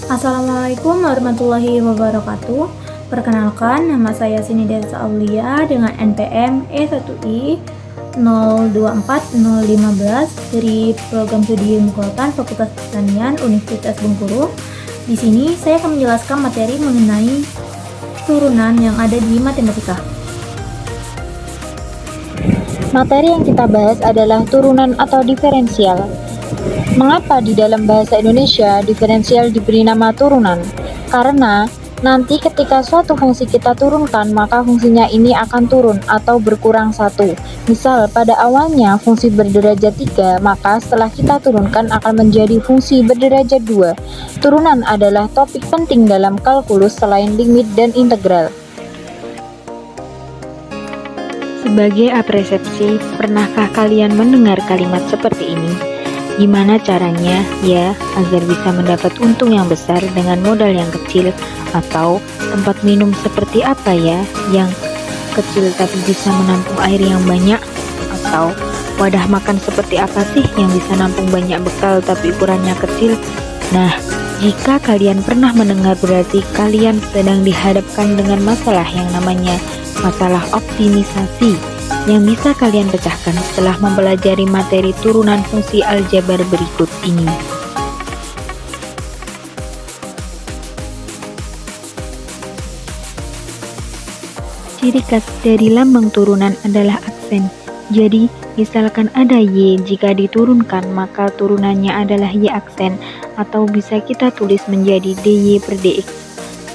Assalamualaikum warahmatullahi wabarakatuh. Perkenalkan, nama saya Sinidesa Aulia dengan NPM E1I 024015 dari Program Studi Ilmu Kelautan Fakultas Pertanian Universitas Bengkulu. Di sini saya akan menjelaskan materi mengenai turunan yang ada di matematika. Materi yang kita bahas adalah turunan atau diferensial. Mengapa di dalam bahasa Indonesia diferensial diberi nama turunan? Karena nanti ketika suatu fungsi kita turunkan, maka fungsinya ini akan turun atau berkurang satu. Misal pada awalnya fungsi berderajat 3, maka setelah kita turunkan akan menjadi fungsi berderajat 2. Turunan adalah topik penting dalam kalkulus selain limit dan integral. Sebagai apresiasi, pernahkah kalian mendengar kalimat seperti ini? Gimana caranya ya agar bisa mendapat untung yang besar dengan modal yang kecil? Atau tempat minum seperti apa ya yang kecil tapi bisa menampung air yang banyak? Atau wadah makan seperti apa sih yang bisa nampung banyak bekal tapi ukurannya kecil? Nah, jika kalian pernah mendengar berarti kalian sedang dihadapkan dengan masalah yang namanya masalah optimisasi yang bisa kalian pecahkan setelah mempelajari materi turunan fungsi aljabar berikut ini. Ciri khas dari lambang turunan adalah aksen. Jadi, misalkan ada Y, jika diturunkan maka turunannya adalah Y aksen, atau bisa kita tulis menjadi DY per DX.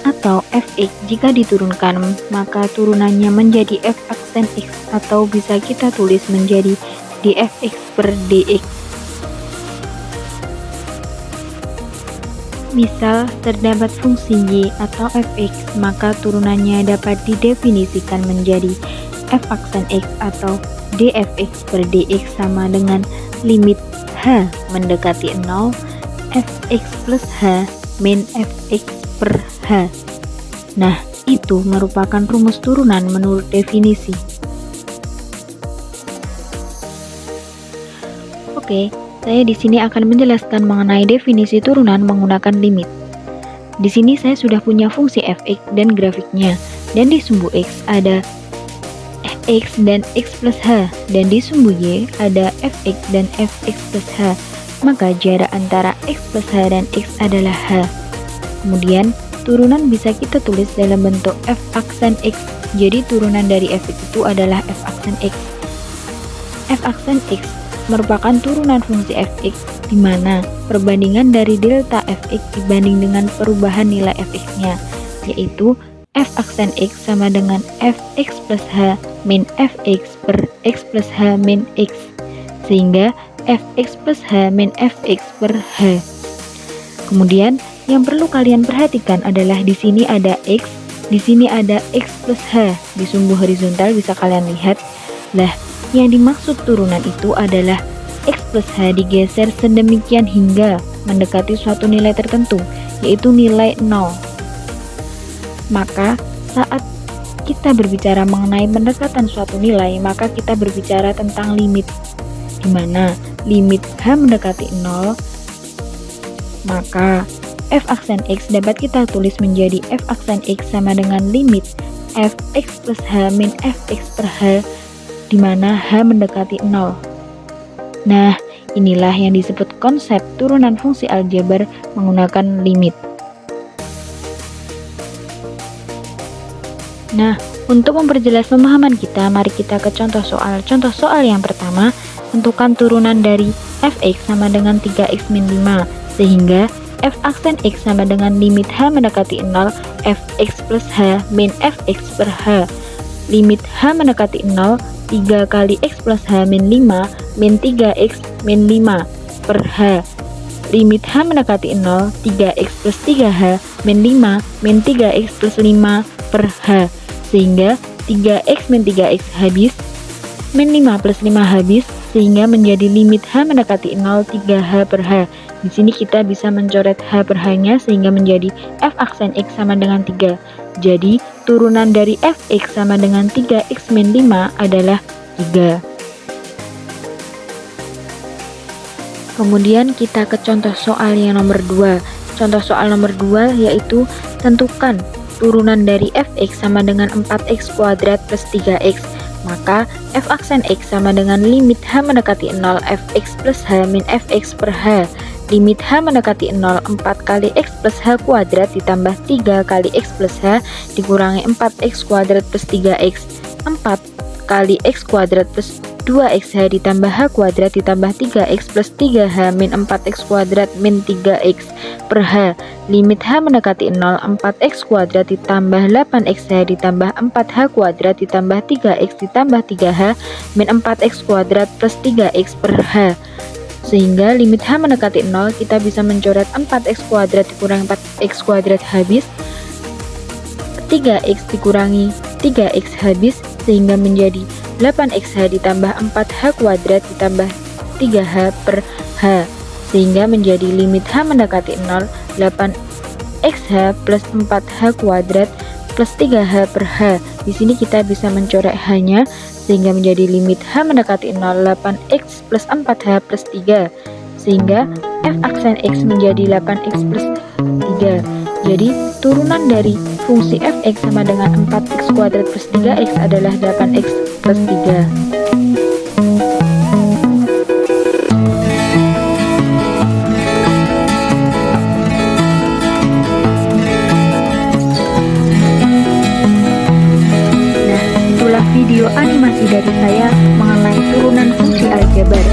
Atau Fx jika diturunkan maka turunannya menjadi F aksen X, atau bisa kita tulis menjadi dfx per dx. Misal terdapat fungsi y atau fx, maka turunannya dapat didefinisikan menjadi f aksen x atau dfx per dx sama dengan limit h mendekati 0 fx plus h min fx per h. Nah, itu merupakan rumus turunan menurut definisi. Oke, saya di sini akan menjelaskan mengenai definisi turunan menggunakan limit. Di sini saya sudah punya fungsi fx dan grafiknya, dan di sumbu x ada fx dan x plus h, dan di sumbu y ada fx dan fx plus h. Maka jarak antara x plus h dan x adalah h. Kemudian turunan bisa kita tulis dalam bentuk f aksen x. Jadi turunan dari fx itu adalah f aksen x. F aksen x merupakan turunan fungsi fx, di mana perbandingan dari delta fx dibanding dengan perubahan nilai fx-nya, yaitu f aksen x sama dengan fx plus h min fx per x plus h min x, sehingga fx plus h min fx per h. Kemudian yang perlu kalian perhatikan adalah di sini ada x, di sini ada x plus h. Di sumbu horizontal bisa kalian lihat. Lah, yang dimaksud turunan itu adalah x plus h digeser sedemikian hingga mendekati suatu nilai tertentu, yaitu nilai 0. Maka saat kita berbicara mengenai pendekatan suatu nilai, maka kita berbicara tentang limit, di mana limit h mendekati 0, maka f aksen x dapat kita tulis menjadi f aksen x sama dengan limit fx plus h min fx per h, di mana h mendekati 0. Nah, inilah yang disebut konsep turunan fungsi aljabar menggunakan limit. Nah, untuk memperjelas pemahaman kita, mari kita ke contoh soal. Contoh soal yang pertama, tentukan turunan dari fx sama dengan 3x min 5, sehingga f aksen x sama dengan limit h mendekati 0 fx plus h min fx per h. Limit h mendekati 0, 3 kali x plus h min 5 min 3x min 5 per h. Limit h mendekati 0, 3x plus 3h min 5 min 3x plus 5 per h, sehingga 3x min 3x habis, min 5 plus 5 habis, sehingga menjadi limit h mendekati 0, 3h per h. Di sini kita bisa mencoret h per h-nya sehingga menjadi f aksen x sama dengan 3. Jadi, turunan dari fx sama dengan 3x min 5 adalah 3. Kemudian kita ke contoh soal yang nomor 2. contoh soal nomor 2 yaitu tentukan turunan dari fx sama dengan 4x kuadrat plus 3x. Maka f aksen x sama dengan limit h mendekati 0 fx plus h min fx per h. Limit h mendekati 0 4 kali x plus h kuadrat ditambah 3 kali x plus h dikurangi 4x kuadrat plus 3x. 4 kali x kuadrat plus 2xh ditambah h kuadrat ditambah 3x plus 3h min 4x kuadrat min 3x per h. Limit h mendekati 0 4x kuadrat ditambah 8xh ditambah 4h kuadrat ditambah 3x ditambah 3h min 4x kuadrat plus 3x per h. Sehingga limit h mendekati 0 kita bisa mencoret 4x kuadrat dikurangi 4x kuadrat habis, 3x dikurangi 3x habis, sehingga menjadi 8xh ditambah 4h kuadrat ditambah 3h per h, sehingga menjadi limit h mendekati 0 8xh plus 4h kuadrat plus 3h per h. Di sini kita bisa mencoret h-nya sehingga menjadi limit h mendekati 0 8x plus 4h plus 3, sehingga f aksen x menjadi 8x plus 3. Jadi turunan dari fungsi fx sama dengan 4x kuadrat plus 3x adalah 8x plus 3. Nah, itulah video animasi dari saya mengenai turunan fungsi aljabar.